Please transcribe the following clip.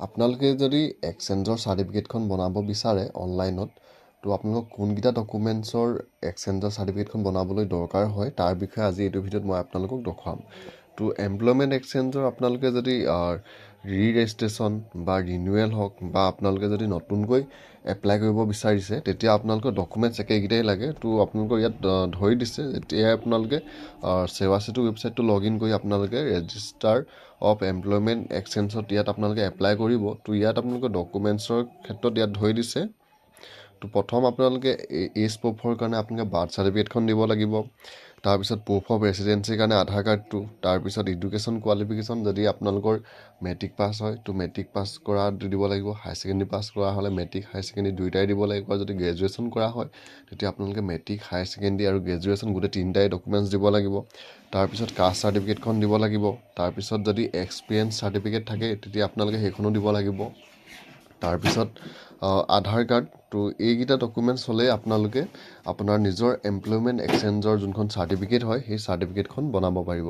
আপোনালোকে যদি এক্সচেঞ্জৰ চাৰ্টিফিকেটখন বনাব বিচাৰে অনলাইনত, তো আপোনালোকক কোনকেইটা ডকুমেণ্টছৰ এক্সচেঞ্জৰ চাৰ্টিফিকেটখন বনাবলৈ দৰকাৰ হয় তাৰ বিষয়ে আজি এইটো ভিডিঅ'ত মই আপোনালোকক দেখুৱাম। তো এমপ্লয়মেণ্ট এক্সচেঞ্জৰ আপোনালোকে যদি ৰি-ৰেজিষ্ট্ৰেশ্যন বা ৰিনিউৱেল হওক বা আপোনালোকে যদি নতুনকৈ এপ্লাই কৰিব বিচাৰিছে, তেতিয়া আপোনালোকৰ ডকুমেণ্টছ একেইকেইটাই লাগে। তো আপোনালোকৰ ইয়াত ধৰি দিছে, এতিয়াই আপোনালোকে সেৱা সেতু ৱেবছাইটটো লগ ইন কৰি আপোনালোকে ৰেজিষ্টাৰ অফ এমপ্লয়মেণ্ট এক্সচেঞ্জত ইয়াত আপোনালোকে এপ্লাই কৰিব। তো ইয়াত আপোনালোকৰ ডকুমেণ্টছৰ ক্ষেত্ৰত ইয়াত ধৰি দিছে। তো প্ৰথম আপোনালোকে এজ প্ৰুফৰ কাৰণে আপোনালোকে বাৰ্থ চাৰ্টিফিকেটখন দিব লাগিব। তাৰপিছত প্ৰুফ অফ ৰেচিডেঞ্চিৰ কাৰণে আধাৰ কাৰ্ডটো, তাৰপিছত এডুকেশ্যন কোৱালিফিকেশ্যন যদি আপোনালোকৰ মেট্ৰিক পাছ হয় তো মেট্ৰিক পাছ কৰা দিব লাগিব, হায়াৰ ছেকেণ্ডেৰী পাছ কৰা হ'লে মেট্ৰিক হায়াৰ ছেকেণ্ডেৰী দুয়োটাই দিব লাগিব। আৰু যদি গ্ৰেজুৱেশ্যন কৰা হয় তেতিয়া আপোনালোকে মেট্ৰিক হায়াৰ ছেকেণ্ডেৰী আৰু গ্ৰেজুৱেশ্যন গোটেই তিনিটাই ডকুমেণ্টছ দিব লাগিব। তাৰপিছত কাষ্ট চাৰ্টিফিকেটখন দিব লাগিব। তাৰপিছত যদি এক্সপিৰিয়েঞ্চ চাৰ্টিফিকেট থাকে তেতিয়া আপোনালোকে সেইখনো দিব লাগিব। তাৰপিছত আধাৰ কাৰ্ড। তো এইকেইটা ডকুমেণ্টছ হ'লেই আপোনালোকে আপোনাৰ নিজৰ এমপ্লয়মেণ্ট এক্সচেঞ্জৰ যোনখন চাৰ্টিফিকেট হয় সেই চাৰ্টিফিকেটখন বনাব পাৰিব।